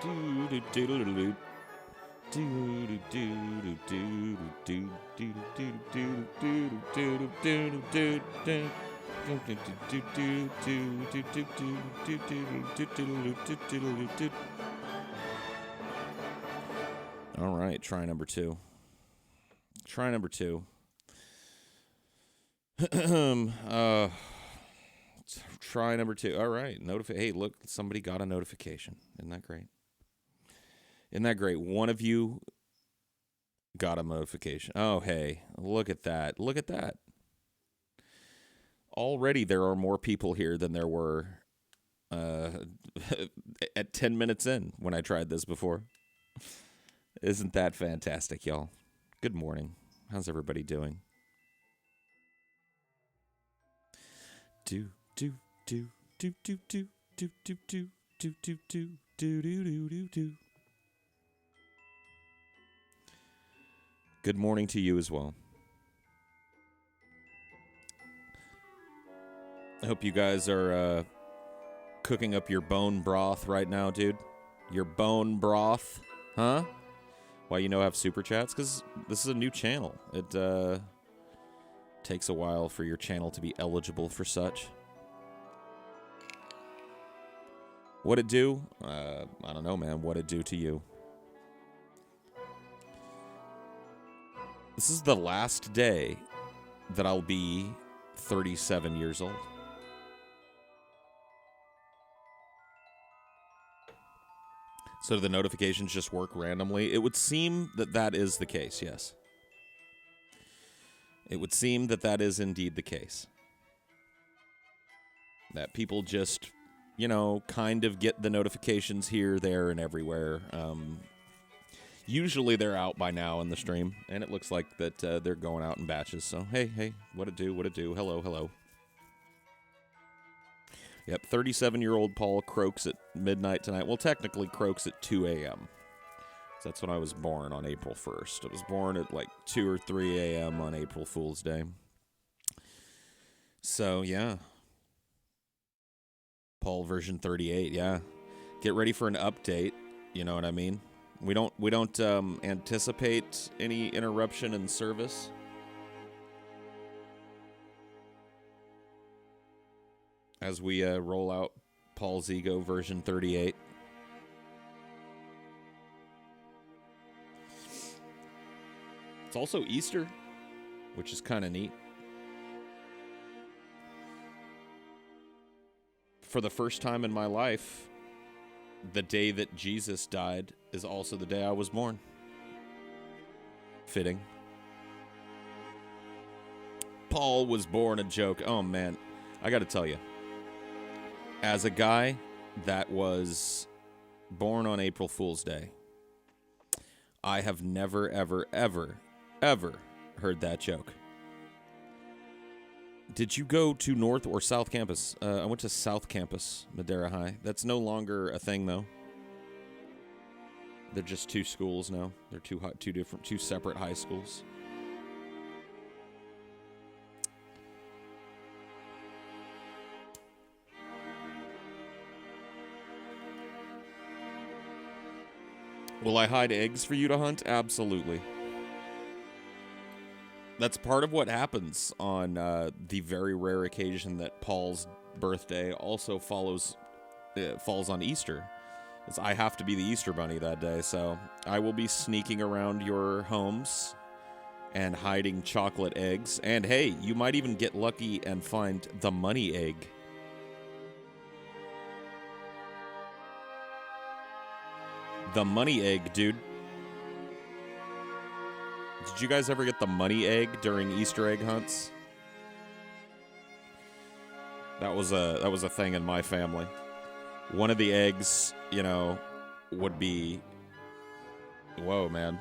All right, try number two. Try number two. Try number two. All right. Hey, look, somebody got a notification. Isn't that great? Isn't that great? One of you got a notification. Oh, hey, look at that. Look at that. Already there are more people here than there were at 10 minutes in when I tried this before. Isn't that fantastic, y'all? Good morning. How's everybody doing? Do do do do do do do do do do do do do do do do. Good morning to you as well. I hope you guys are cooking up your bone broth right now, dude. Your bone broth, huh? Why you know I have super chats? Because this is a new channel. It takes a while for your channel to be eligible for such. What'd it do? I don't know, man. What'd it do to you? This is the last day that I'll be 37 years old. So do the notifications just work randomly? It would seem that that is the case, yes. It would seem that that is indeed the case. That people just, you know, kind of get the notifications here, there, and everywhere. Usually they're out by now in the stream, and it looks like that they're going out in batches. So, hey, what it do, hello. Yep, 37-year-old Paul croaks at midnight tonight. Well, technically croaks at 2 a.m. So that's when I was born on April 1st. I was born at like 2 or 3 a.m. on April Fool's Day. So, yeah. Paul version 38, yeah. Get ready for an update, you know what I mean? We don't anticipate any interruption in service. As we roll out Paul's Ego version 38. It's also Easter, which is kind of neat. For the first time in my life, the day that Jesus died is also the day I was born. Fitting. Paul was born a joke. Oh, man. I got to tell you. As a guy that was born on April Fool's Day, I have never, ever, ever, ever heard that joke. Did you go to North or South Campus? I went to South Campus, Madera High. That's no longer a thing, though. They're just two schools now. They're two separate high schools. Will I hide eggs for you to hunt? Absolutely. That's part of what happens on the very rare occasion that Paul's birthday also falls on Easter. Is I have to be the Easter bunny that day, so I will be sneaking around your homes and hiding chocolate eggs. And hey, you might even get lucky and find the money egg. The money egg, dude. Did you guys ever get the money egg during Easter egg hunts? That was a thing in my family. One of the eggs, you know, would be... Whoa, man.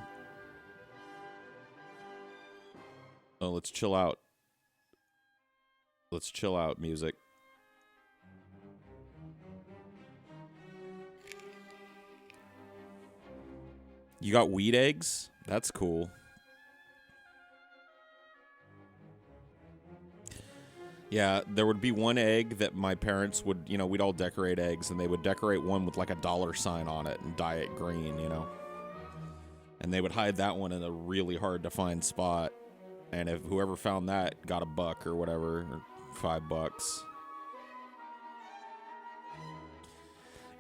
Oh, let's chill out. Let's chill out, music. You got wheat eggs? That's cool. Yeah, there would be one egg that my parents would, we'd all decorate eggs, and they would decorate one with like a dollar sign on it and dye it green, And they would hide that one in a really hard to find spot. And if whoever found that got $1 or whatever, or $5.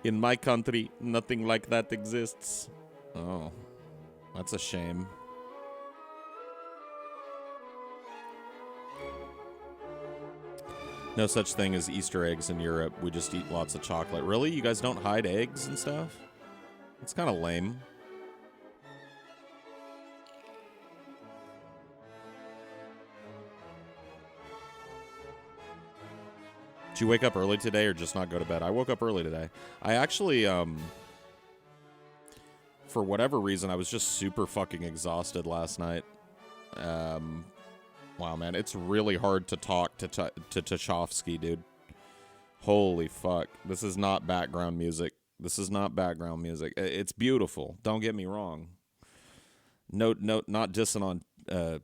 In my country, nothing like that exists. Oh, that's a shame. No such thing as Easter eggs in Europe. We just eat lots of chocolate. Really? You guys don't hide eggs and stuff? It's kind of lame. Did you wake up early today or just not go to bed? I woke up early today. I actually, for whatever reason, I was just super fucking exhausted last night. Wow, man, it's really hard to talk to Tchaikovsky, dude. Holy fuck. This is not background music. This is not background music. It's beautiful. Don't get me wrong. Not dissing on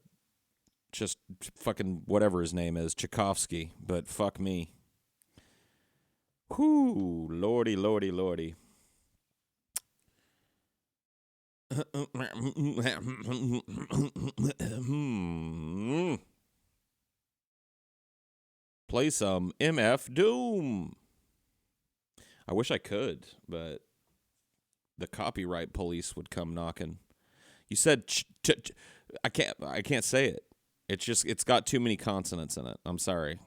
just fucking whatever his name is, Tchaikovsky, but fuck me. Whoo, lordy, lordy, lordy. Play some MF Doom. I wish I could, but the copyright police would come knocking. You said I can't say it. It's got too many consonants in it. I'm sorry.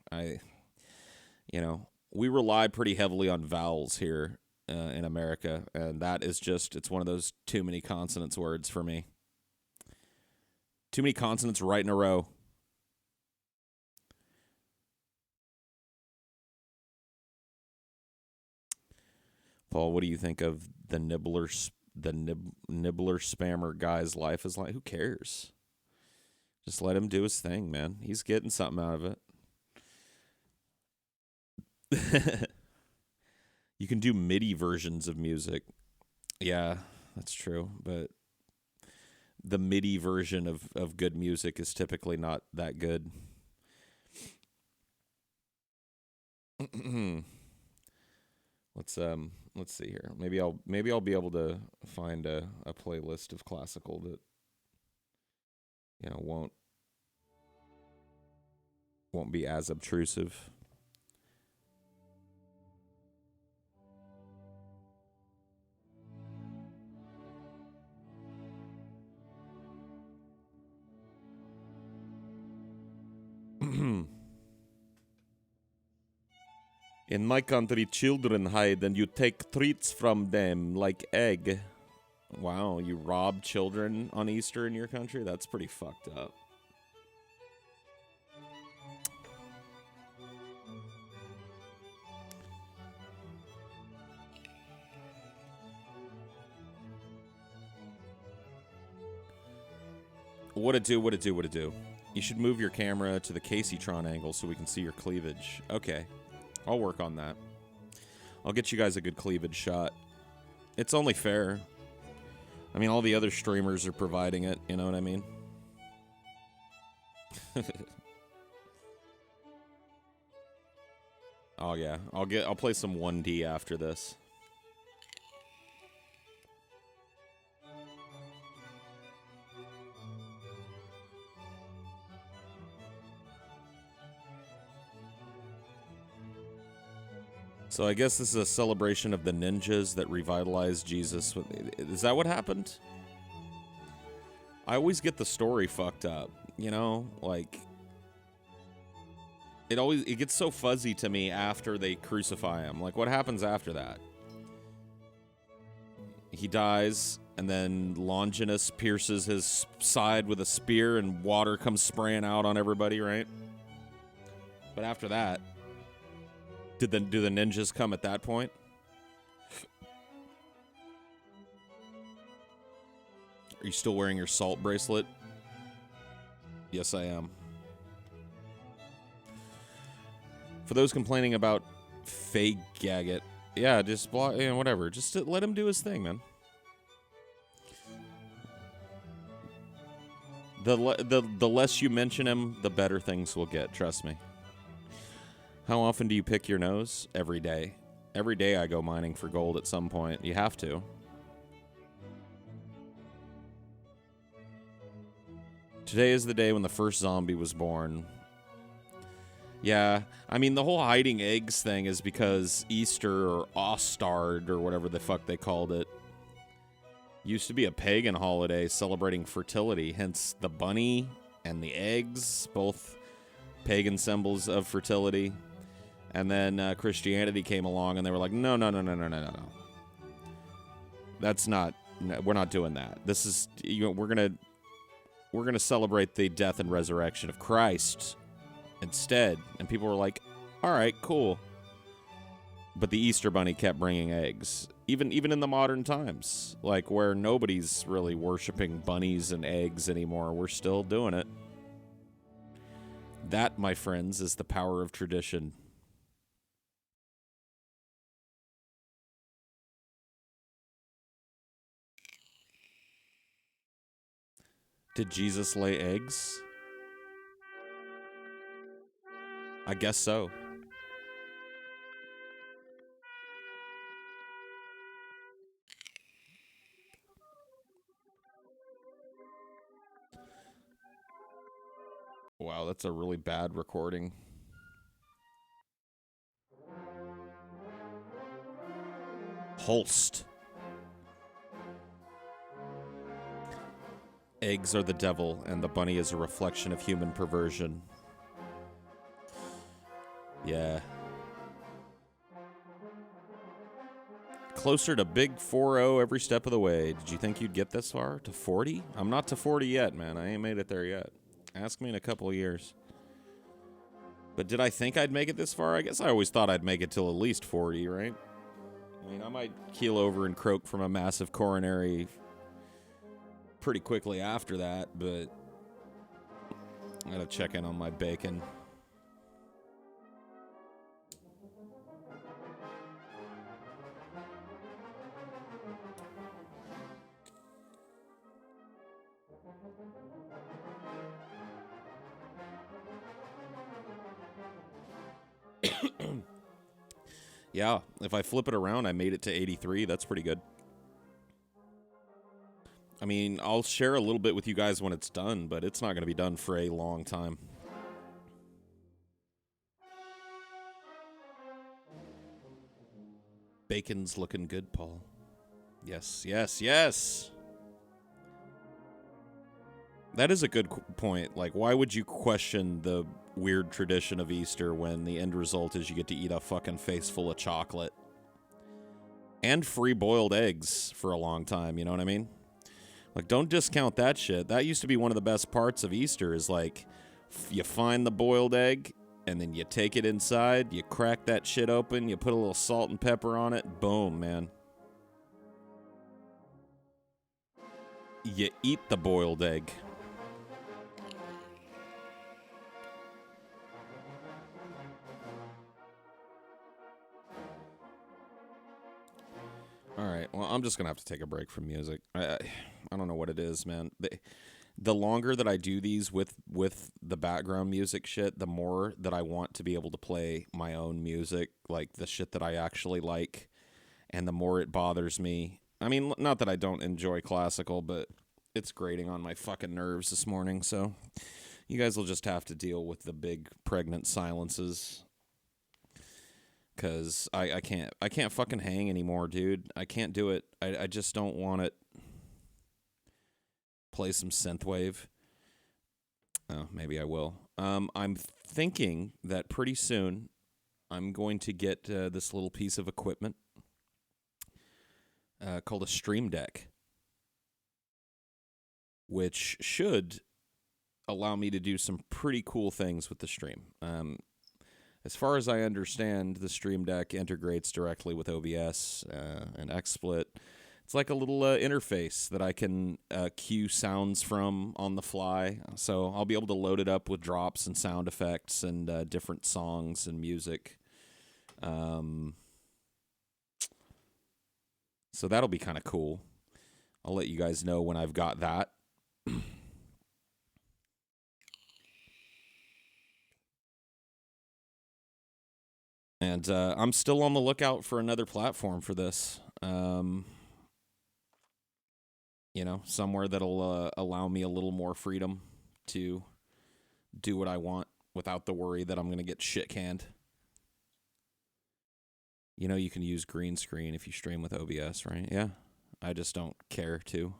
We rely pretty heavily on vowels here in America, and that is it's one of those too many consonants words for me. Too many consonants right in a row. Paul, what do you think of the nibbler spammer guy's life is like? Who cares? Just let him do his thing, man. He's getting something out of it. You can do MIDI versions of music. Yeah, that's true. But the MIDI version of good music is typically not that good. Let's see here. Maybe I'll be able to find a playlist of classical that won't be as obtrusive. In my country, children hide and you take treats from them, like egg. Wow, you rob children on Easter in your country? That's pretty fucked up. What it do? You should move your camera to the Caseytron angle so we can see your cleavage. Okay. I'll work on that. I'll get you guys a good cleavage shot. It's only fair. I mean, all the other streamers are providing it, you know what I mean? Oh yeah, I'll play some 1D after this. So I guess this is a celebration of the ninjas that revitalized Jesus. Is that what happened? I always get the story fucked up, like it gets so fuzzy to me after they crucify him. Like, what happens after that? He dies, and then Longinus pierces his side with a spear, and water comes spraying out on everybody, right? But after that, do the ninjas come at that point? Are you still wearing your salt bracelet? Yes, I am. For those complaining about fake Gaggett, yeah, just block, whatever. Just let him do his thing, man. The less you mention him, the better things will get. Trust me. How often do you pick your nose? Every day. Every day I go mining for gold at some point. You have to. Today is the day when the first zombie was born. Yeah, I mean, the whole hiding eggs thing is because Easter or Ostard or whatever the fuck they called it used to be a pagan holiday celebrating fertility, hence the bunny and the eggs, both pagan symbols of fertility. And then Christianity came along and they were like, no. That's not, no, we're not doing that. This is, we're going to celebrate the death and resurrection of Christ instead. And people were like, all right, cool. But the Easter Bunny kept bringing eggs, even in the modern times, like where nobody's really worshiping bunnies and eggs anymore. We're still doing it. That, my friends, is the power of tradition. Did Jesus lay eggs? I guess so. Wow, that's a really bad recording. Holst. Eggs are the devil, and the bunny is a reflection of human perversion. Yeah. Closer to big 4-0 every step of the way. Did you think you'd get this far? To 40? I'm not to 40 yet, man. I ain't made it there yet. Ask me in a couple of years. But did I think I'd make it this far? I guess I always thought I'd make it till at least 40, right? I mean, I might keel over and croak from a massive coronary pretty quickly after that, but I gotta check in on my bacon. Yeah, if I flip it around, I made it to 83. That's pretty good. I mean, I'll share a little bit with you guys when it's done, but it's not going to be done for a long time. Bacon's looking good, Paul. Yes, yes, yes! That is a good point. Like, why would you question the weird tradition of Easter when the end result is you get to eat a fucking face full of chocolate? And free boiled eggs for a long time, you know what I mean? Like, don't discount that shit. That used to be one of the best parts of Easter is, like, you find the boiled egg, and then you take it inside, you crack that shit open, you put a little salt and pepper on it, boom, man. You eat the boiled egg. All right, well, I'm just going to have to take a break from music. I don't know what it is, man. The longer that I do these with the background music shit, the more that I want to be able to play my own music, like the shit that I actually like, and the more it bothers me. I mean, not that I don't enjoy classical, but it's grating on my fucking nerves this morning, so you guys will just have to deal with the big pregnant silences. Because I can't fucking hang anymore, dude. I can't do it. I just don't want it. Play some synthwave. Oh, maybe I will. I'm thinking that pretty soon I'm going to get this little piece of equipment called a Stream Deck, which should allow me to do some pretty cool things with the stream. As far as I understand, the Stream Deck integrates directly with OBS and XSplit. It's like a little interface that I can cue sounds from on the fly. So I'll be able to load it up with drops and sound effects and different songs and music. So that'll be kind of cool. I'll let you guys know when I've got that. And I'm still on the lookout for another platform for this. Somewhere that'll allow me a little more freedom to do what I want without the worry that I'm going to get shit canned. You can use green screen if you stream with OBS, right? Yeah. I just don't care to.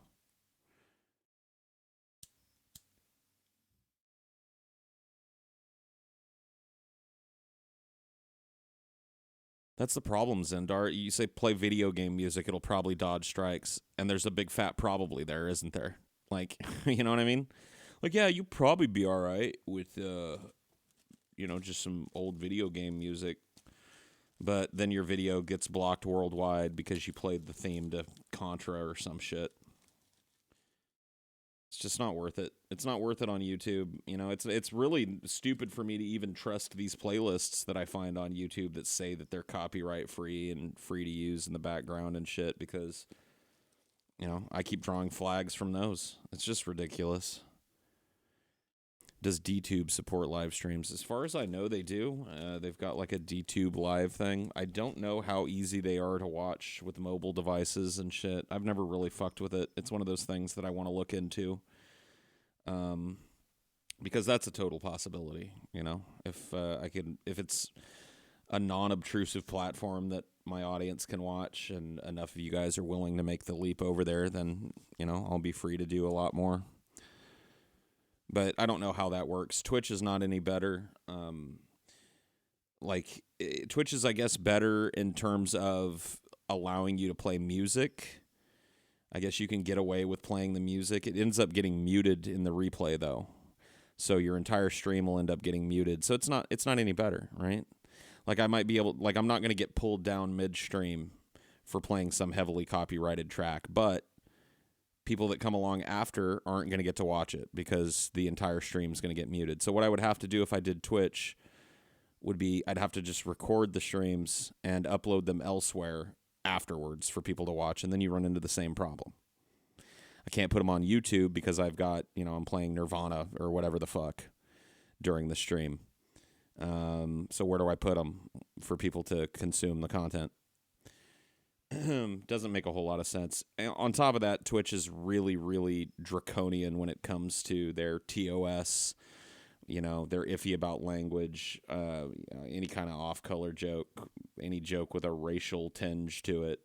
That's the problem, Zendar. You say play video game music, it'll probably dodge strikes. And there's a big fat probably there, isn't there? Like, you know what I mean? Like, yeah, you'd probably be all right with, just some old video game music. But then your video gets blocked worldwide because you played the theme to Contra or some shit. It's just not worth it. It's not worth it on YouTube. It's really stupid for me to even trust these playlists that I find on YouTube that say that they're copyright free and free to use in the background and shit because, I keep drawing flags from those. It's just ridiculous. Does DTube support live streams? As far as I know, they do. They've got like a DTube live thing. I don't know how easy they are to watch with mobile devices and shit. I've never really fucked with it. It's one of those things that I want to look into. Because that's a total possibility, if it's a non-obtrusive platform that my audience can watch and enough of you guys are willing to make the leap over there, then, I'll be free to do a lot more. But I don't know how that works. Twitch is not any better. Twitch is, I guess, better in terms of allowing you to play music. I guess you can get away with playing the music. It ends up getting muted in the replay, though. So your entire stream will end up getting muted. So it's not any better, right? Like I'm not going to get pulled down midstream for playing some heavily copyrighted track, but people that come along after aren't going to get to watch it because the entire stream is going to get muted. So what I would have to do if I did Twitch would be I'd have to just record the streams and upload them elsewhere afterwards for people to watch, and then you run into the same problem. I can't put them on YouTube because I've got, I'm playing Nirvana or whatever the fuck during the stream. So where do I put them for people to consume the content? Doesn't make a whole lot of sense. On top of that, Twitch is really, really draconian when it comes to their TOS. They're iffy about language, any kind of off-color joke, any joke with a racial tinge to it.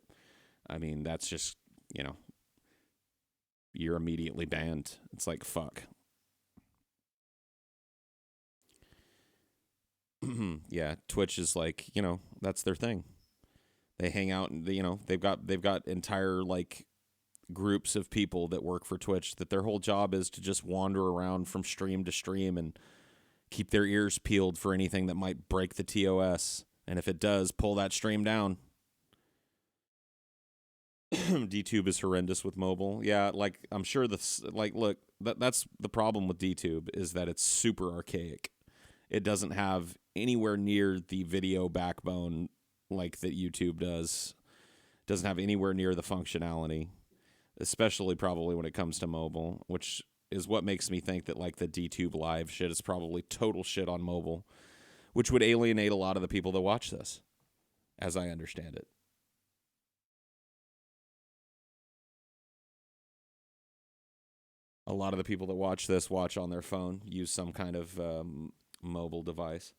I mean, that's just, you're immediately banned. It's like, fuck. Yeah, Twitch is like, that's their thing. They hang out and they've got entire like groups of people that work for Twitch that their whole job is to just wander around from stream to stream and keep their ears peeled for anything that might break the TOS. And if it does, pull that stream down. DTube is horrendous with mobile. Yeah, like I'm sure look, that's the problem with DTube is that it's super archaic. It doesn't have anywhere near the video backbone like that YouTube does. Doesn't have anywhere near the functionality, especially probably when it comes to mobile, which is what makes me think that like the DTube live shit is probably total shit on mobile, which would alienate a lot of the people that watch this, as I understand it. A lot of the people that watch this watch on their phone, use some kind of mobile device.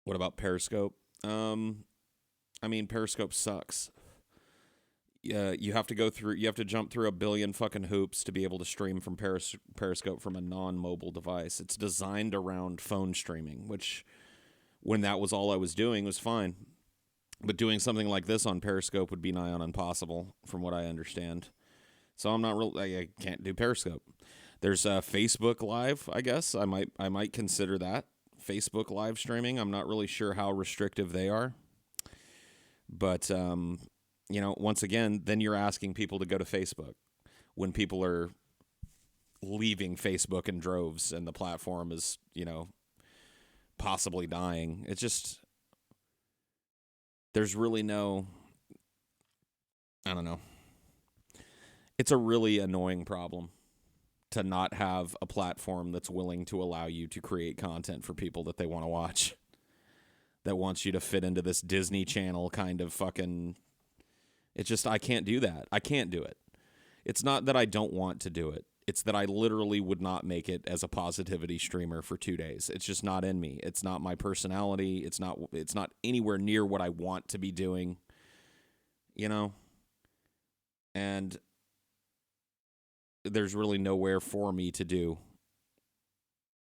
What about Periscope? Periscope sucks. You have to jump through a billion fucking hoops to be able to stream from Periscope from a non-mobile device. It's designed around phone streaming, which when that was all I was doing was fine. But doing something like this on Periscope would be nigh on impossible from what I understand. So I can't do Periscope. There's Facebook Live, I guess. I might consider that. Facebook live streaming. I'm not really sure how restrictive they are. But, once again, then you're asking people to go to Facebook when people are leaving Facebook in droves and the platform is, possibly dying. It's just, there's really no, I don't know. It's a really annoying problem. to not have a platform that's willing to allow you to create content for people that they want to watch, that wants you to fit into this Disney Channel kind of fucking... It's just, I can't do that. I can't do it. It's not that I don't want to do it. It's that I literally would not make it as a positivity streamer for 2 days. It's just not in me. It's not my personality. It's not anywhere near what I want to be doing, you know? And there's really nowhere for me to do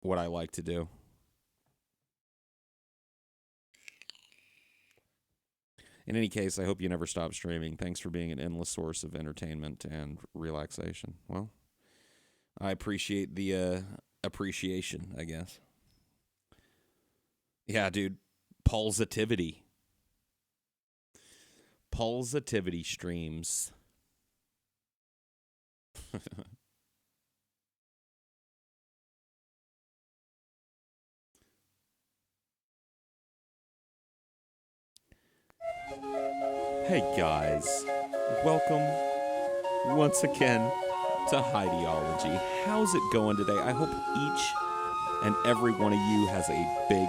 what I like to do. In any case, I hope you never stop streaming. Thanks for being an endless source of entertainment and relaxation. Well, I appreciate the appreciation, I guess. Yeah, dude. Positivity streams. Hey guys, welcome once again to Heideology. How's it going today? I hope each and every one of you has a big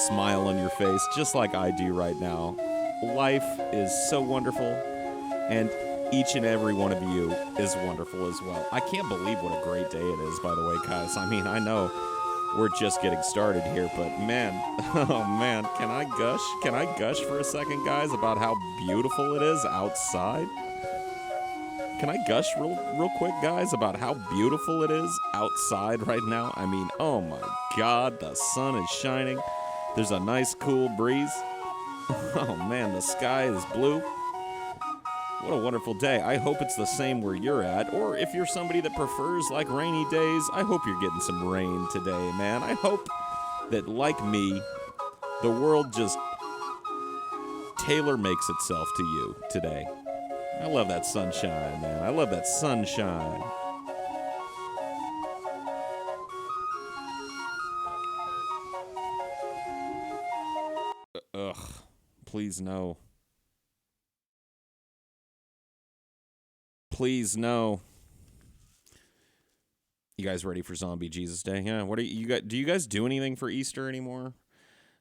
smile on your face, just like I do right now. Life is so wonderful, and each and every one of you is wonderful as well. I can't believe what a great day it is, by the way, guys. I mean, I know we're just getting started here, but man, oh man, can I gush? Can I gush for a second, guys, about how beautiful it is outside? Can I gush real quick, guys, about how beautiful it is outside right now? I mean, oh my God, the sun is shining. There's a nice cool breeze. Oh man, the sky is blue. What a wonderful day. I hope it's the same where you're at, or if you're somebody that prefers like rainy days, I hope you're getting some rain today, man. I hope that, like me, the world just tailor-makes itself to you today. I love that sunshine, man. I love that sunshine. Ugh. Please no. Please no. You guys ready for Zombie Jesus Day? Yeah. What are you guys? Do you guys do anything for Easter anymore?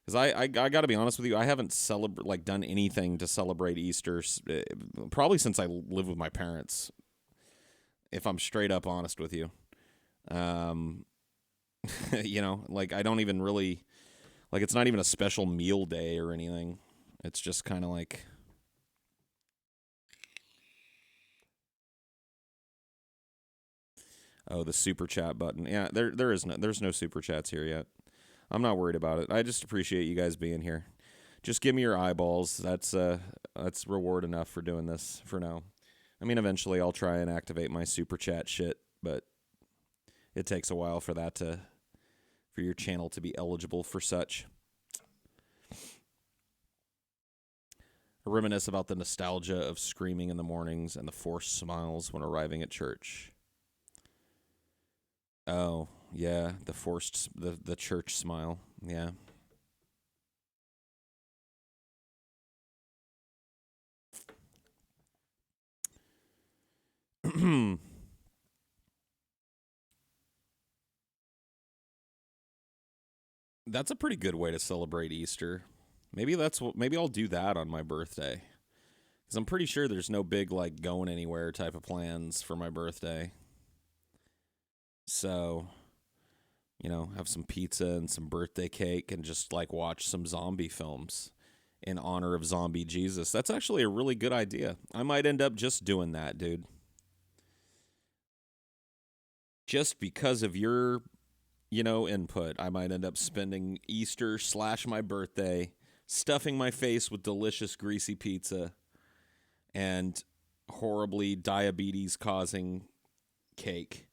Because I got to be honest with you, I haven't done anything to celebrate Easter probably since I lived with my parents. If I'm straight up honest with you, you know, like I don't even really like. It's not even a special meal day or anything. It's just kind of like. Oh, the super chat button. Yeah, there's no super chats here yet. I'm not worried about it. I just appreciate you guys being here. Just give me your eyeballs. That's reward enough for doing this for now. I mean, eventually I'll try and activate my super chat shit, but it takes a while for your channel to be eligible for such. I reminisce about the nostalgia of screaming in the mornings and the forced smiles when arriving at church. Oh, yeah, the church smile, yeah. That's a pretty good way to celebrate Easter. Maybe I'll do that on my birthday. Because I'm pretty sure there's no big, like, going anywhere type of plans for my birthday. So, you know, have some pizza and some birthday cake and just, like, watch some zombie films in honor of Zombie Jesus. That's actually a really good idea. I might end up just doing that, dude. Just because of your, you know, input, I might end up spending Easter / my birthday stuffing my face with delicious greasy pizza and horribly diabetes-causing cake.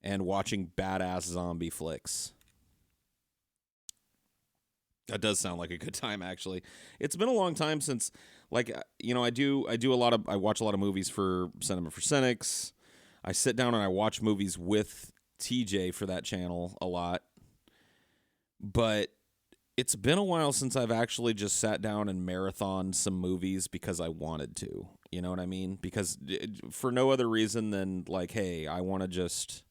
And watching badass zombie flicks. That does sound like a good time, actually. It's been a long time since, like, you know, I watch a lot of movies for Cinema for Cynics. I sit down and I watch movies with TJ for that channel a lot. But it's been a while since I've actually just sat down and marathoned some movies because I wanted to. You know what I mean? Because for no other reason than like, hey, I want to just,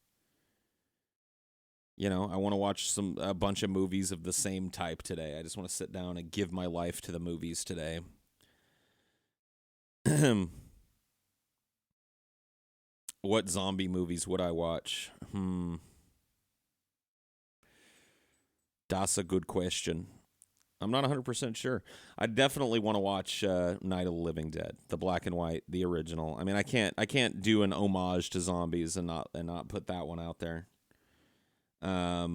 I want to watch a bunch of movies of the same type today. I just want to sit down and give my life to the movies today. What zombie movies would I watch? That's a good question. I'm not 100% sure. I definitely want to watch Night of the Living Dead, the black and white, the original. I mean, I can't do an homage to zombies and not put that one out there. I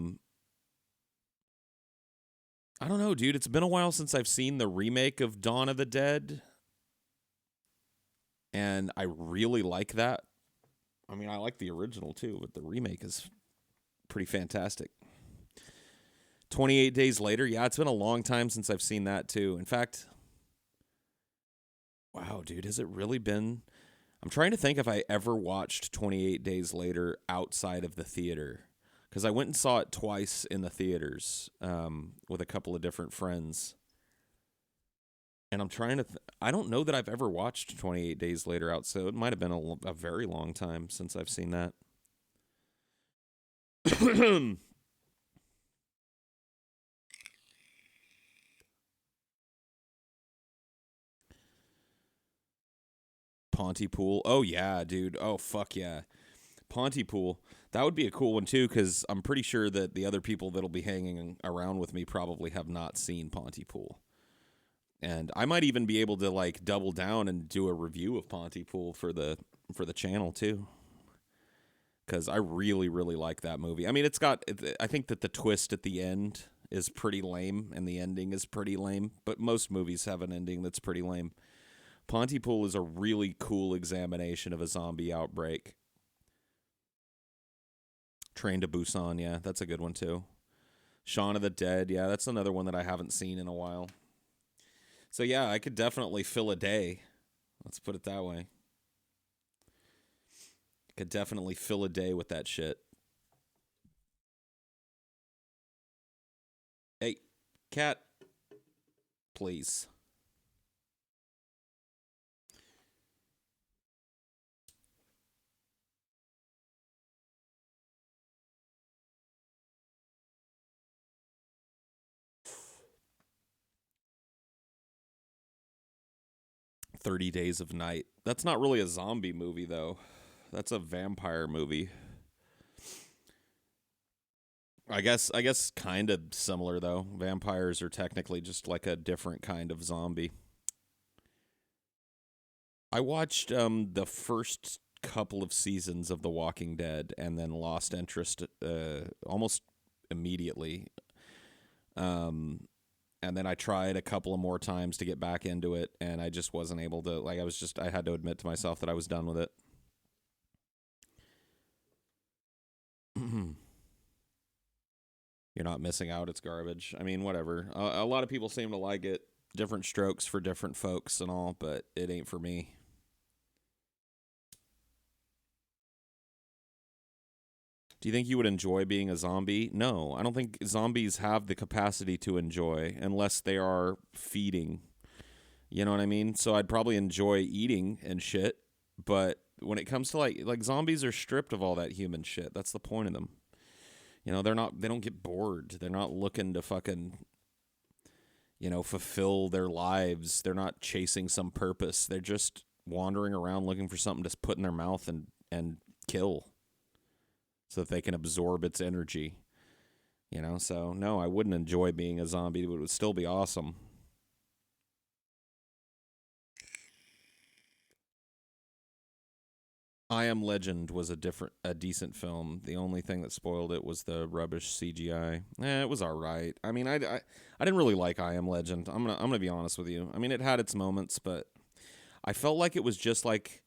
don't know, dude. It's been a while since I've seen the remake of Dawn of the Dead, and I really like that. I mean, I like the original too, but the remake is pretty fantastic. 28 Days Later, yeah, it's been a long time since I've seen that too. In fact, wow, dude, has it really been? I'm trying to think if I ever watched 28 Days Later outside of the theater. Because I went and saw it twice in the theaters with a couple of different friends. And I'm trying to... I don't know that I've ever watched 28 Days Later out, so it might have been a very long time since I've seen that. Pontypool. Oh, yeah, dude. Oh, fuck yeah. Pontypool. That would be a cool one, too, because I'm pretty sure that the other people that'll be hanging around with me probably have not seen Pontypool. And I might even be able to, like, double down and do a review of Pontypool for the channel, too. Because I really, really like that movie. I mean, I think that the twist at the end is pretty lame, and the ending is pretty lame. But most movies have an ending that's pretty lame. Pontypool is a really cool examination of a zombie outbreak. Train to Busan, yeah, that's a good one too. Shaun of the Dead, yeah, that's another one that I haven't seen in a while. So yeah, I could definitely fill a day. Let's put it that way. Could definitely fill a day with that shit. Hey, cat, please. "30 Days of Night." That's not really a zombie movie, though. That's a vampire movie. I guess kind of similar, though. Vampires are technically just like a different kind of zombie. I watched the first couple of seasons of The Walking Dead and then lost interest almost immediately. And then I tried a couple of more times to get back into it, and I just wasn't able to. Like, I had to admit to myself that I was done with it. You're not missing out. It's garbage. I mean, whatever. A lot of people seem to like it. Different strokes for different folks and all, but it ain't for me. Do you think you would enjoy being a zombie? No, I don't think zombies have the capacity to enjoy unless they are feeding. You know what I mean? So I'd probably enjoy eating and shit, but when it comes to like zombies are stripped of all that human shit. That's the point of them. You know, they don't get bored. They're not looking to fucking fulfill their lives. They're not chasing some purpose. They're just wandering around looking for something to put in their mouth and kill so that they can absorb its energy. So no, I wouldn't enjoy being a zombie, but it would still be awesome. I Am Legend was a decent film. The only thing that spoiled it was the rubbish CGI. It was all right. I mean, I didn't really like I Am Legend. I'm gonna be honest with you. I mean, it had its moments, but I felt like it was just like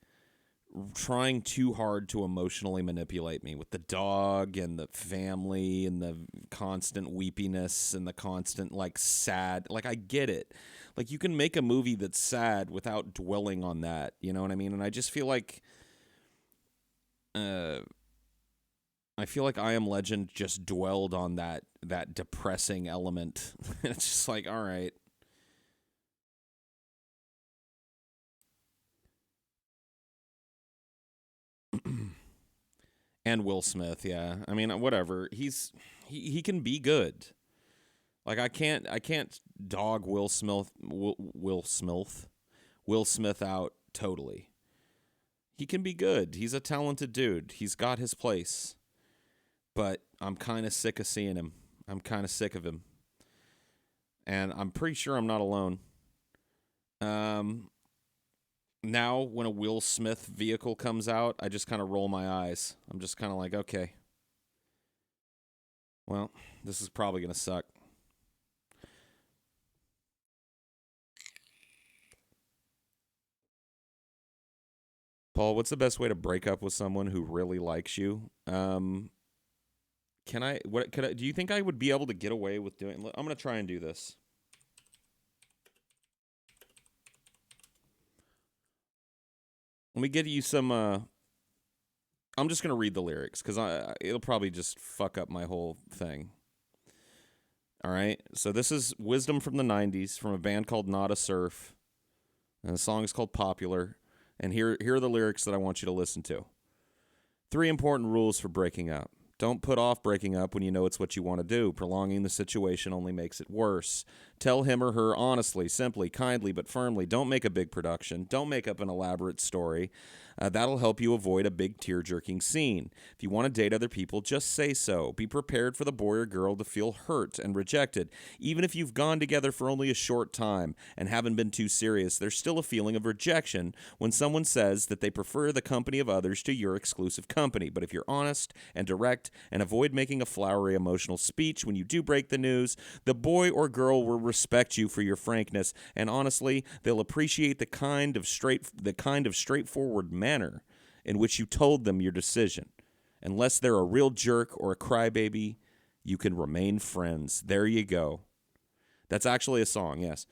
trying too hard to emotionally manipulate me with the dog and the family and the constant weepiness and the constant like sad. Like, I get it. Like, you can make a movie that's sad without dwelling on that. You know what I mean? And I just feel like I feel like I Am Legend just dwelled on that depressing element. It's just like, all right. And Will Smith, yeah. I mean, whatever. He can be good. Like I can't dog Will Smith out totally. He can be good. He's a talented dude. He's got his place. But I'm kind of sick of seeing him. I'm kind of sick of him. And I'm pretty sure I'm not alone. Now, when a Will Smith vehicle comes out, I just kind of roll my eyes. I'm just kind of like, okay. Well, this is probably going to suck. Paul, what's the best way to break up with someone who really likes you? Do you think I would be able to get away with doing? I'm going to try and do this. Let me get you some. I'm just gonna read the lyrics because it'll probably just fuck up my whole thing. All right, so this is Wisdom from the '90s from a band called Nada Surf, and the song is called Popular. And here are the lyrics that I want you to listen to. 3 important rules for breaking up. Don't put off breaking up when you know it's what you want to do. Prolonging the situation only makes it worse. Tell him or her honestly, simply, kindly, but firmly. Don't make a big production. Don't make up an elaborate story. That'll help you avoid a big tear-jerking scene. If you want to date other people, just say so. Be prepared for the boy or girl to feel hurt and rejected. Even if you've gone together for only a short time and haven't been too serious, there's still a feeling of rejection when someone says that they prefer the company of others to your exclusive company. But if you're honest and direct and avoid making a flowery emotional speech when you do break the news, the boy or girl will respect you for your frankness, and honestly, they'll appreciate the kind of straightforward manner in which you told them your decision. Unless they're a real jerk or a crybaby, you can remain friends. There you go. That's actually a song, yes.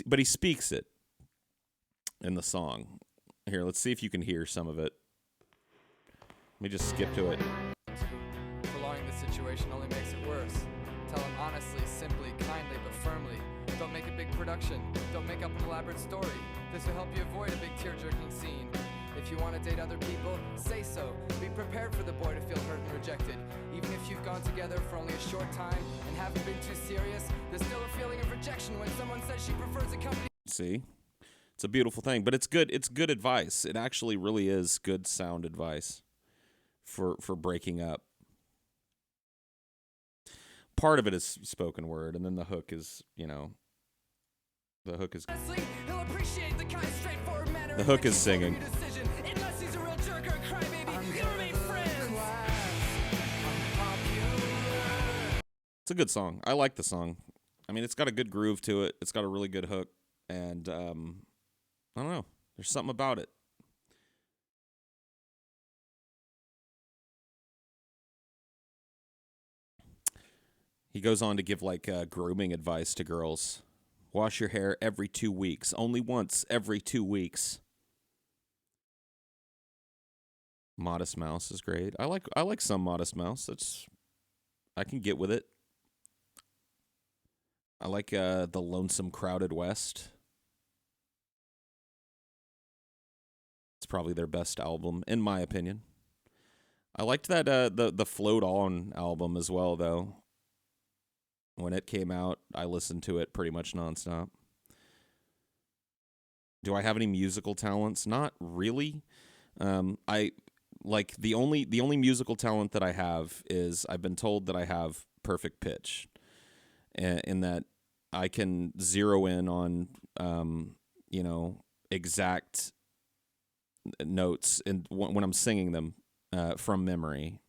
But he speaks it in the song. Here, let's see if you can hear some of it. Let me just skip to it. Prolonging the situation only makes it worse. Tell him honestly, simply, kindly, but firmly. Don't make a big production. Don't make up an elaborate story. This will help you avoid a big tear-jerking scene. If you want to date other people, say so. Be prepared for the boy to feel hurt and rejected. Even if you've gone together for only a short time and haven't been too serious, there's still a feeling of rejection when someone says she prefers a company. See? It's a beautiful thing, but it's good. It's good advice. It actually really is good sound advice for breaking up. Part of it is spoken word, and then the hook is, the hook is singing. It's a good song. I like the song. I mean, it's got a good groove to it. It's got a really good hook, and I don't know. There's something about it. He goes on to give grooming advice to girls. Wash your hair every 2 weeks. Only once every 2 weeks. Modest Mouse is great. I like some Modest Mouse. I can get with it. I like The Lonesome Crowded West. It's probably their best album, in my opinion. I liked that the Float On album as well, though. When it came out, I listened to it pretty much nonstop. Do I have any musical talents? Not really. I like the only musical talent that I have is I've been told that I have perfect pitch, in that I can zero in on exact notes and when I'm singing them from memory.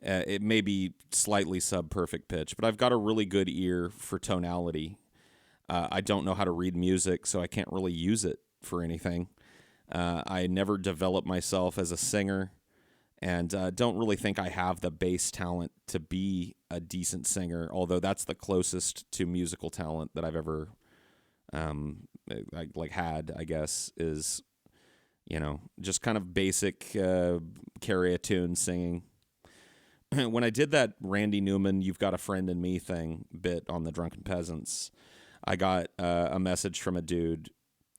It may be slightly sub-perfect pitch, but I've got a really good ear for tonality. I don't know how to read music, so I can't really use it for anything. I never developed myself as a singer, and don't really think I have the bass talent to be a decent singer, although that's the closest to musical talent that I've ever had, I guess, is, just kind of basic carry a tune singing. When I did that Randy Newman "You've Got a Friend in Me" thing bit on the Drunken Peasants, I got a message from a dude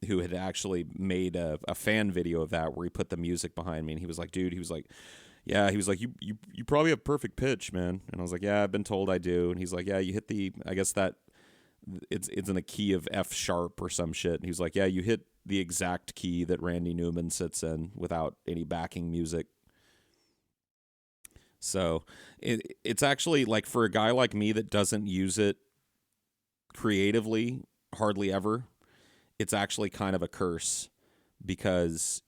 who had actually made a fan video of that where he put the music behind me, and he was like, dude, he was like, yeah, he was like, you probably have perfect pitch, man. And I was like, yeah, I've been told I do. And he's like, yeah, you hit I guess that it's in a key of F sharp or some shit. And he was like, yeah, you hit the exact key that Randy Newman sits in without any backing music. So it's actually like, for a guy like me that doesn't use it creatively hardly ever, it's actually kind of a curse, because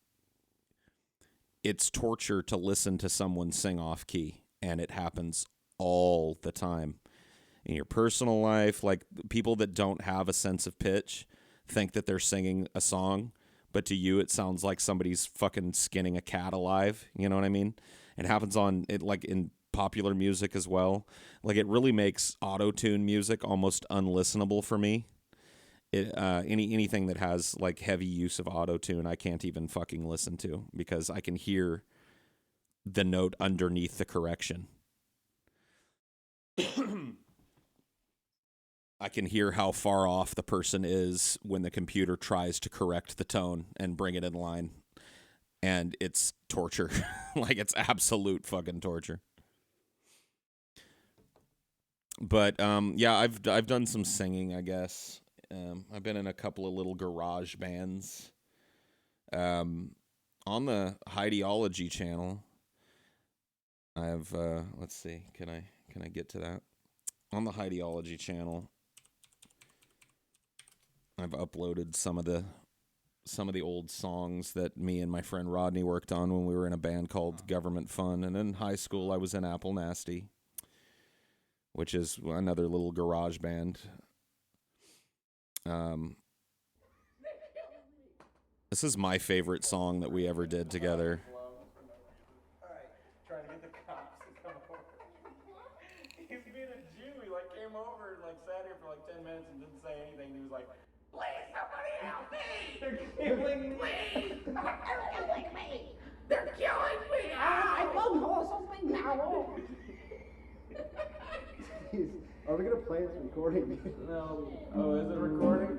it's torture to listen to someone sing off key, and it happens all the time. In your personal life, like, people that don't have a sense of pitch think that they're singing a song, but to you it sounds like somebody's fucking skinning a cat alive. You know what I mean? It happens on it, like, in popular music as well. Like, it really makes auto-tune music almost unlistenable for me. Anything that has like heavy use of auto-tune, I can't even fucking listen to, because I can hear the note underneath the correction. I can hear how far off the person is when the computer tries to correct the tone and bring it in line. And it's torture. Like, it's absolute fucking torture. But yeah, I've done some singing, I guess. I've been in a couple of little garage bands. On the Ideology channel, I have let's see, can I get to that? On the Ideology channel, I've uploaded some of the old songs that me and my friend Rodney worked on when we were in a band called Government Fun. And in high school, I was in Apple Nasty, which is another little garage band. This is my favorite song that we ever did together. Alright, trying to get the cops to come over. He's being a Jew. He like came over and like sat here for like 10 minutes and didn't say anything. He was like, please somebody help me! They're killing me! Please! They're killing me! They're killing me! I won't hold something now! Are we gonna play this recording? No. Oh, is it recording?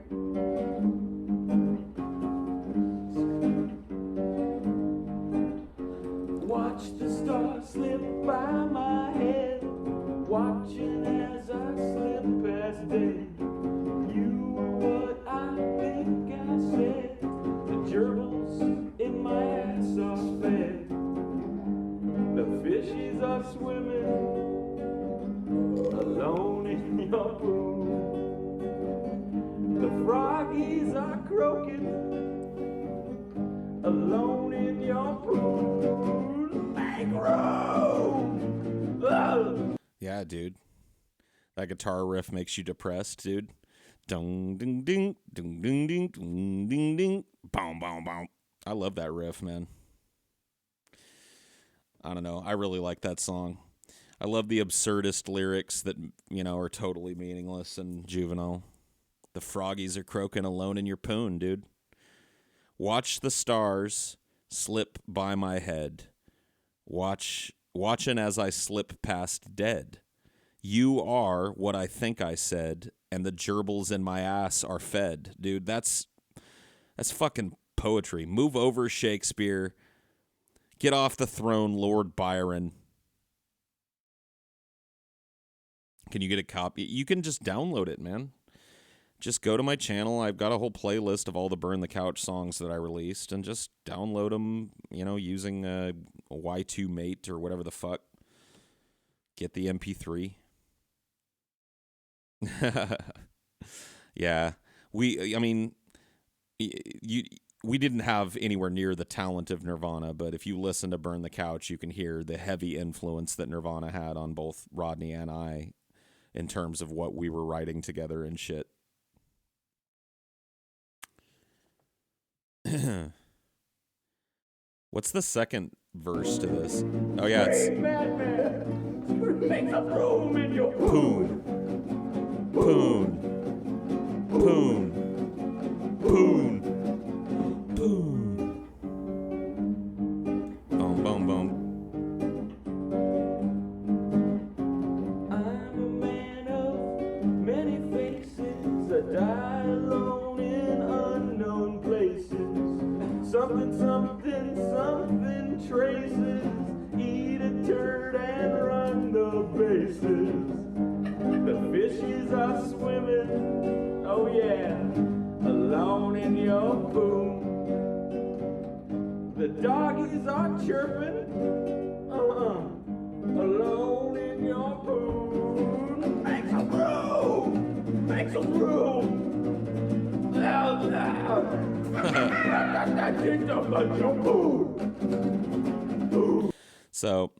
Watch the stars slip by my head, watching as I slip past dead. You were what I think I said. The gerbils in my ass are fed. The fishies are swimming alone in your pool. The froggies are croaking alone in your pool. Yeah, dude. That guitar riff makes you depressed, dude. Dung ding ding ding ding ding ding ding ding. Boom boom boom. I love that riff, man. I don't know. I really like that song. I love the absurdist lyrics that, you know, are totally meaningless and juvenile. The froggies are croaking alone in your poon, dude. Watch the stars slip by my head. Watching as I slip past dead. You are what I think I said, and the gerbils in my ass are fed. Dude, that's fucking poetry. Move over, Shakespeare. Get off the throne, Lord Byron. Can you get a copy? You can just download it, man. Just go to my channel. I've got a whole playlist of all the Burn the Couch songs that I released, and just download them, you know, using a Y2 Mate or whatever the fuck. Get the MP3. Yeah. We didn't have anywhere near the talent of Nirvana, but if you listen to Burn the Couch, you can hear the heavy influence that Nirvana had on both Rodney and I in terms of what we were writing together and shit. What's the second verse to this? Oh yeah, it's Make some room in your poon, poon, poon, poon, poon. Boom, boom, boom. I'm a man of many faces. I die alone in unknown places. Smoking something, something traces. Eat a turd and run the bases. The fishes are swimming, oh yeah, alone in your pool. The doggies are chirping, alone in your pool. Make some room! Make some room! Loud, loud! So,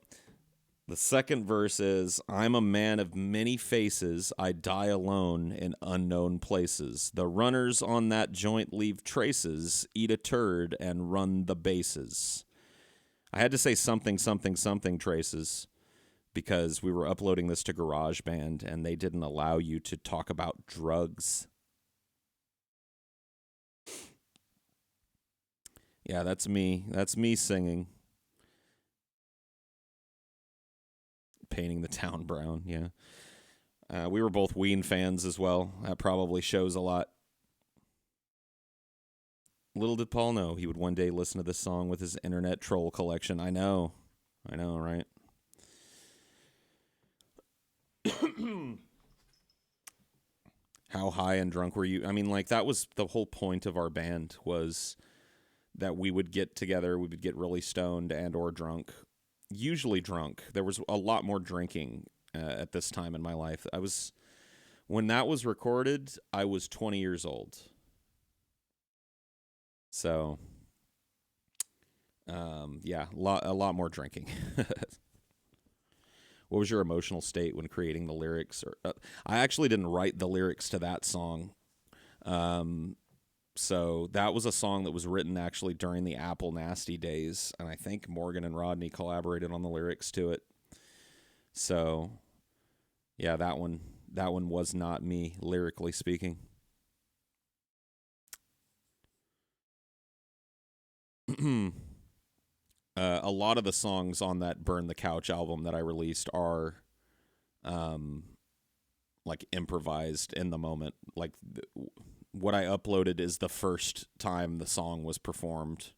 the second verse is, I'm a man of many faces, I die alone in unknown places. The runners on that joint leave traces, eat a turd and run the bases. I had to say something traces because we were uploading this to GarageBand and they didn't allow you to talk about drugs. Yeah, that's me. That's me singing. Painting the town brown, yeah. We were both Ween fans as well. That probably shows a lot. Little did Paul know he would one day listen to this song with his internet troll collection. I know, right? How high and drunk were you? I mean, like, that was the whole point of our band, was that we would get together, we would get really stoned and or drunk. Usually drunk. There was a lot more drinking at this time in my life. When that was recorded, I was 20 years old. So, yeah, a lot more drinking. What was your emotional state when creating the lyrics? I actually didn't write the lyrics to that song. So that was a song that was written actually during the Apple Nasty days, and I think Morgan and Rodney collaborated on the lyrics to it. So, yeah, that one was not me, lyrically speaking. A lot of the songs on that Burn the Couch album that I released are like improvised in the moment. Like what I uploaded is the first time the song was performed.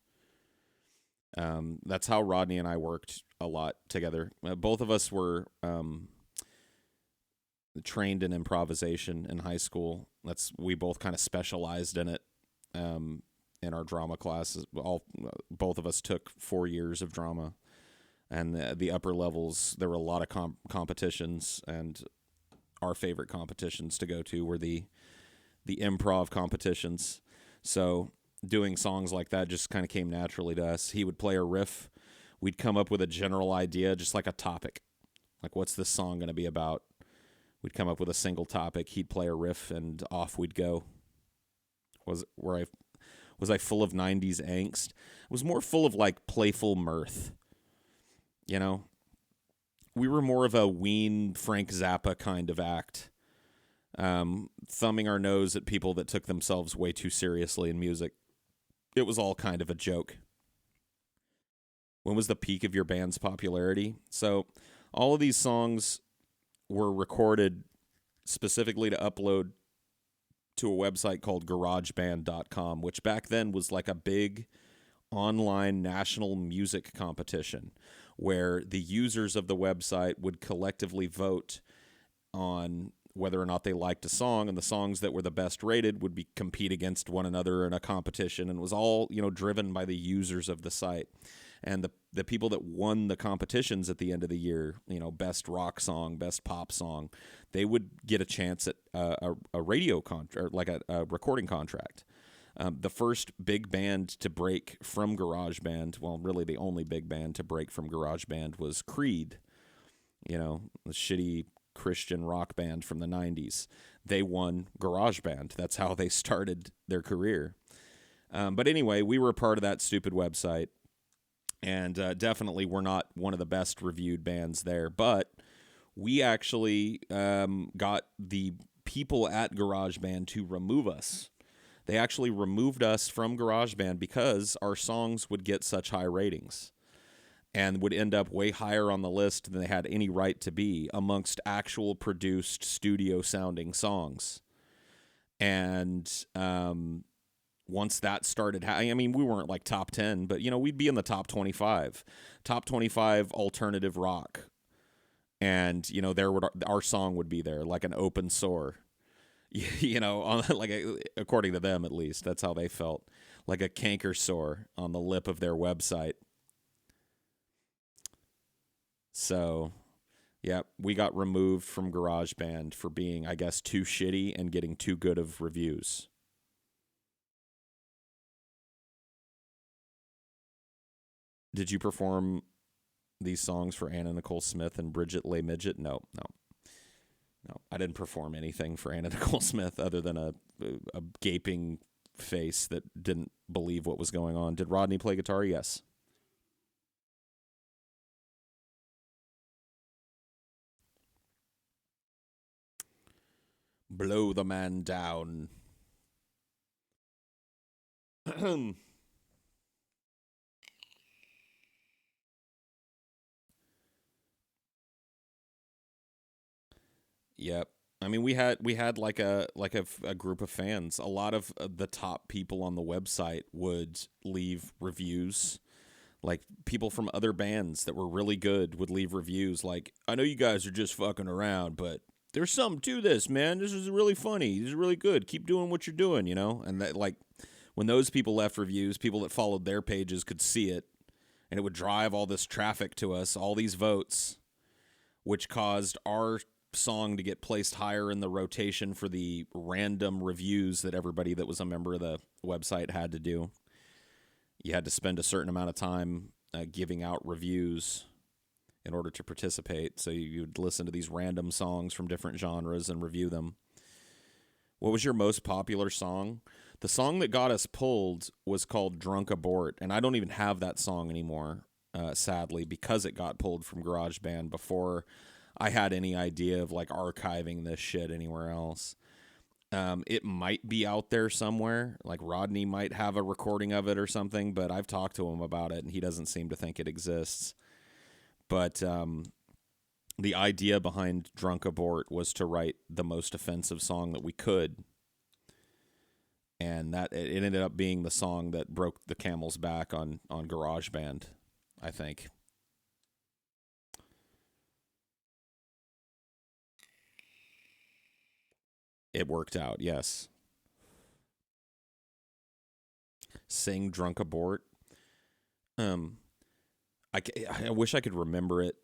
That's how Rodney and I worked a lot together. Both of us were trained in improvisation in high school. We both kind of specialized in it in our drama classes. Both of us took 4 years of drama, and the upper levels, there were a lot of competitions, and our favorite competitions to go to were the improv competitions. So doing songs like that just kind of came naturally to us. He would play a riff. We'd come up with a general idea, just like a topic. Like, what's this song going to be about? We'd come up with a single topic. He'd play a riff, and off we'd go. Was I full of 90s angst? It was more full of, like, playful mirth. You know? We were more of a Ween, Frank Zappa kind of act. Thumbing our nose at people that took themselves way too seriously in music. It was all kind of a joke. When was the peak of your band's popularity? So all of these songs were recorded specifically to upload to a website called GarageBand.com, which back then was like a big online national music competition where the users of the website would collectively vote on whether or not they liked a song, and the songs that were the best rated would compete against one another in a competition, and it was all, driven by the users of the site. And the people that won the competitions at the end of the year, best rock song, best pop song, they would get a chance at a radio contract, like a recording contract. The first big band to break from GarageBand, well, really the only big band to break from GarageBand, was Creed. The shitty Christian rock band from the 90s. They won GarageBand. That's how they started their career. But anyway, we were a part of that stupid website. And definitely we're not one of the best reviewed bands there. But we actually got the people at GarageBand to remove us. They actually removed us from GarageBand because our songs would get such high ratings and would end up way higher on the list than they had any right to be amongst actual produced studio-sounding songs. And once that started, I mean, we weren't like top 10, but, you know, we'd be in the top 25 alternative rock. And, you know, our song would be there, like an open sore, you know, according to them, at least. That's how they felt, like a canker sore on the lip of their website. So, yeah, we got removed from GarageBand for being, I guess, too shitty and getting too good of reviews. Did you perform these songs for Anna Nicole Smith and Bridget Lay Midget? No. I didn't perform anything for Anna Nicole Smith other than a gaping face that didn't believe what was going on. Did Rodney play guitar? Yes. Blow the man down. Yep. I mean, we had like a group of fans. A lot of the top people on the website would leave reviews. Like, people from other bands that were really good would leave reviews like, I know you guys are just fucking around, but there's something to this, man. This is really funny. This is really good. Keep doing what you're doing, you know? And that, like, when those people left reviews, people that followed their pages could see it, and it would drive all this traffic to us, all these votes, which caused our song to get placed higher in the rotation for the random reviews that everybody that was a member of the website had to do. You had to spend a certain amount of time giving out reviews in order to participate. So you'd listen to these random songs from different genres and review them. What was your most popular song? The song that got us pulled was called Drunk Abort, and I don't even have that song anymore, sadly, because it got pulled from GarageBand before I had any idea of like archiving this shit anywhere else. It might be out there somewhere. Like Rodney might have a recording of it or something, but I've talked to him about it and he doesn't seem to think it exists. But the idea behind Drunk Abort was to write the most offensive song that we could. And that it ended up being the song that broke the camel's back on GarageBand, I think. It worked out, yes. Sing Drunk Abort. I wish I could remember it.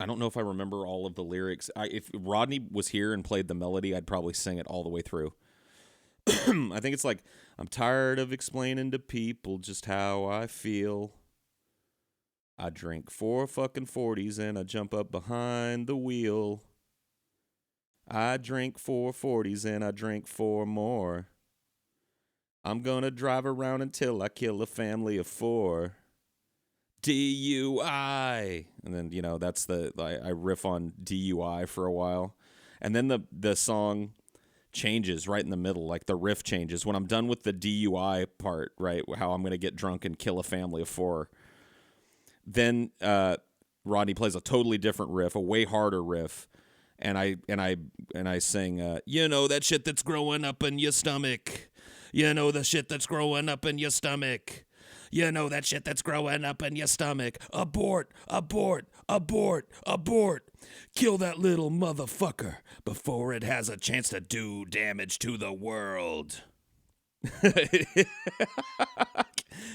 I don't know if I remember all of the lyrics. If Rodney was here and played the melody, I'd probably sing it all the way through. I think it's like, I'm tired of explaining to people just how I feel. I drink 4 fucking 40s and I jump up behind the wheel. I drink 4 40s and I drink 4 more. I'm gonna drive around until I kill a family of 4. DUI. And then, you know, that's I riff on DUI for a while. And then the song changes right in the middle, like the riff changes. When I'm done with the DUI part, right, how I'm gonna get drunk and kill a family of 4, then Rodney plays a totally different riff, a way harder riff. And I sing, you know that shit that's growing up in your stomach. You know the shit that's growing up in your stomach. You know that shit that's growing up in your stomach. Abort, abort, abort, abort. Kill that little motherfucker before it has a chance to do damage to the world.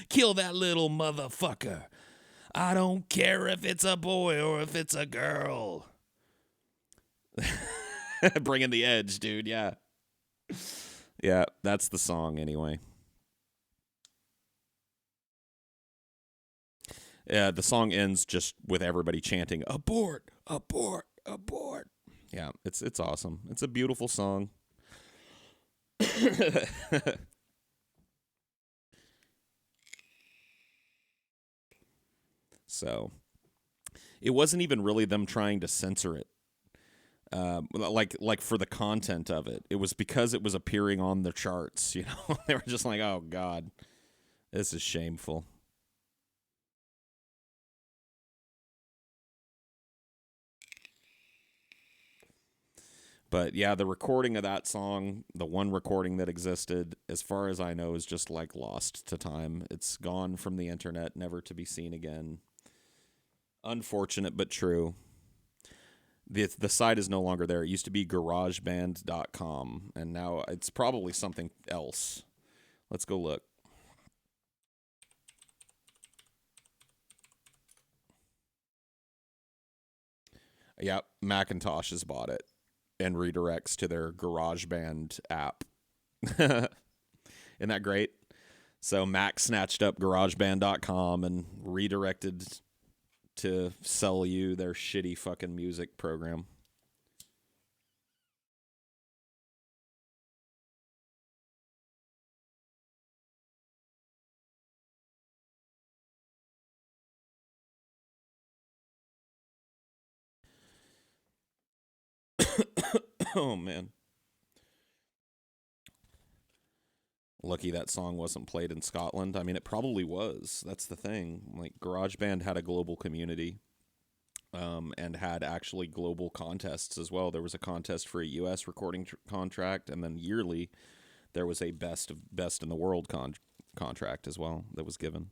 Kill that little motherfucker. I don't care if it's a boy or if it's a girl. Bringing the edge, dude. Yeah. Yeah, that's the song anyway. Yeah, the song ends just with everybody chanting, abort, abort, abort. Yeah, it's awesome. It's a beautiful song. So, it wasn't even really them trying to censor it. Like for the content of it. It was because it was appearing on the charts, you know. They were just like, oh God, this is shameful. But yeah, the recording of that song, the one recording that existed, as far as I know, is just like lost to time. It's gone from the internet, never to be seen again. Unfortunate, but true. The site is no longer there. It used to be GarageBand.com, and now it's probably something else. Let's go look. Yep, Macintosh has bought it and redirects to their GarageBand app. Isn't that great? So Mac snatched up GarageBand.com and redirected to sell you their shitty fucking music program. Oh, man. Lucky that song wasn't played in Scotland. I mean, it probably was. That's the thing. Like, GarageBand had a global community, and had actually global contests as well. There was a contest for a U.S. recording contract, and then yearly there was a best in the world contract as well that was given.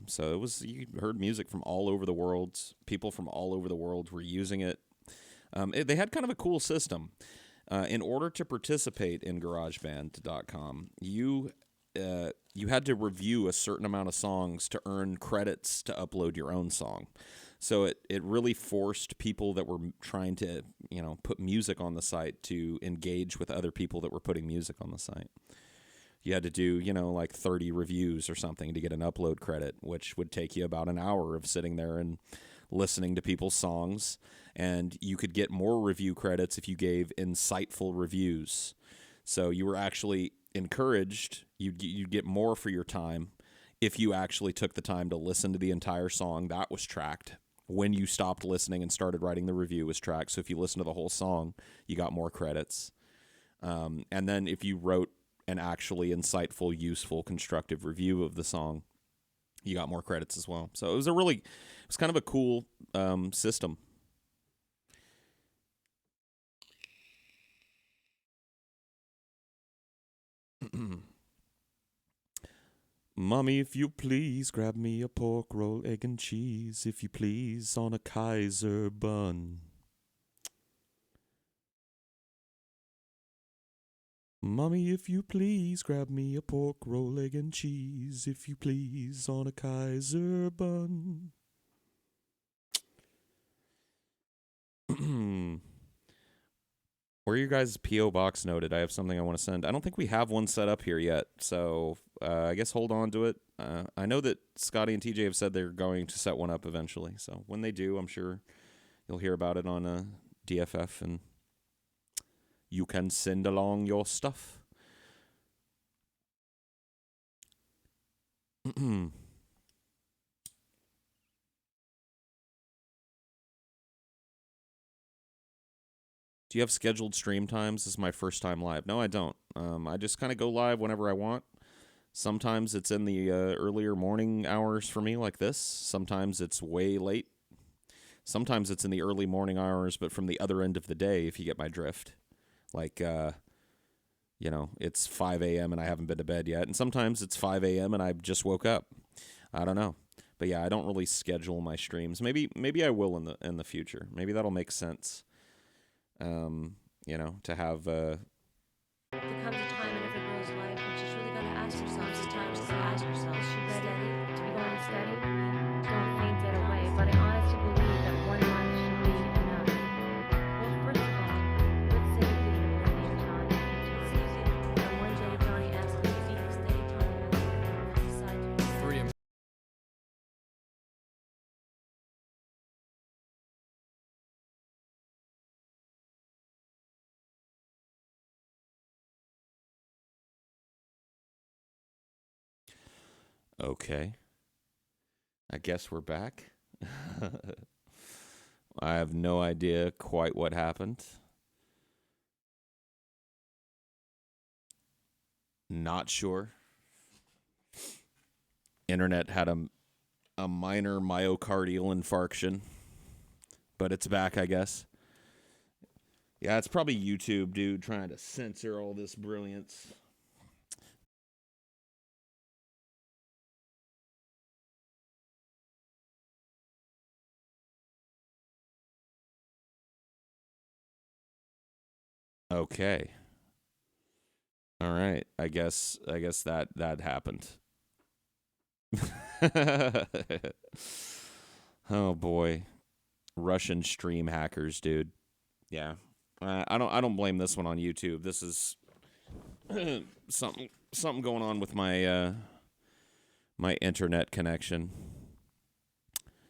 So it was, you heard music from all over the world. People from all over the world were using it. They had kind of a cool system. In order to participate in GarageBand.com, you had to review a certain amount of songs to earn credits to upload your own song. So it really forced people that were trying to, put music on the site to engage with other people that were putting music on the site. You had to do, like 30 reviews or something to get an upload credit, which would take you about an hour of sitting there and listening to people's songs. And you could get more review credits if you gave insightful reviews. So you were actually encouraged, you'd get more for your time if you actually took the time to listen to the entire song. That was tracked. When you stopped listening and started writing the review was tracked. So if you listened to the whole song, you got more credits. And then if you wrote an actually insightful, useful, constructive review of the song, you got more credits as well. So it was kind of a cool system. Mommy, if you please, grab me a pork roll, egg and cheese, if you please, on a Kaiser bun. Mommy, if you please, grab me a pork roll, egg and cheese, if you please, on a Kaiser bun. Where are your guys' P.O. box noted? I have something I want to send. I don't think we have one set up here yet, so I guess hold on to it. I know that Scotty and TJ have said they're going to set one up eventually, so when they do, I'm sure you'll hear about it on DFF, and you can send along your stuff. Do you have scheduled stream times? This is my first time live. No, I don't. I just kind of go live whenever I want. Sometimes it's in the earlier morning hours for me like this. Sometimes it's way late. Sometimes it's in the early morning hours, but from the other end of the day, if you get my drift. Like, it's 5 a.m. and I haven't been to bed yet. And sometimes it's 5 a.m. and I just woke up. I don't know. But yeah, I don't really schedule my streams. Maybe I will in the future. Maybe that'll make sense. To have There comes a time in every girl's life when she's really got to ask herself, sometimes to ask herself, is she ready to be going steady? Don't faint it away, but I honestly believe that one month should be enough. Well, first of all, let's say you did your name Johnny, and one day Johnny asked you to be your steady Johnny, decide to 3 Okay. I guess we're back. I have no idea quite what happened. Not sure. Internet had a minor myocardial infarction, but it's back, I guess. Yeah, it's probably YouTube, dude, trying to censor all this brilliance. Okay. All right. I guess that happened. Oh boy. Russian stream hackers, dude. Yeah. I don't blame this one on YouTube. This is something going on with my my internet connection.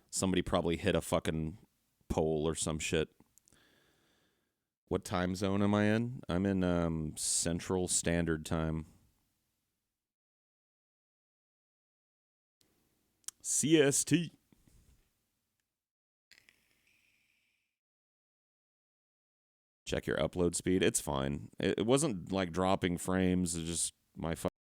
Somebody probably hit a fucking pole or some shit. What time zone am I in? I'm in Central Standard Time. CST. Check your upload speed. It's fine. It wasn't like dropping frames. It's just my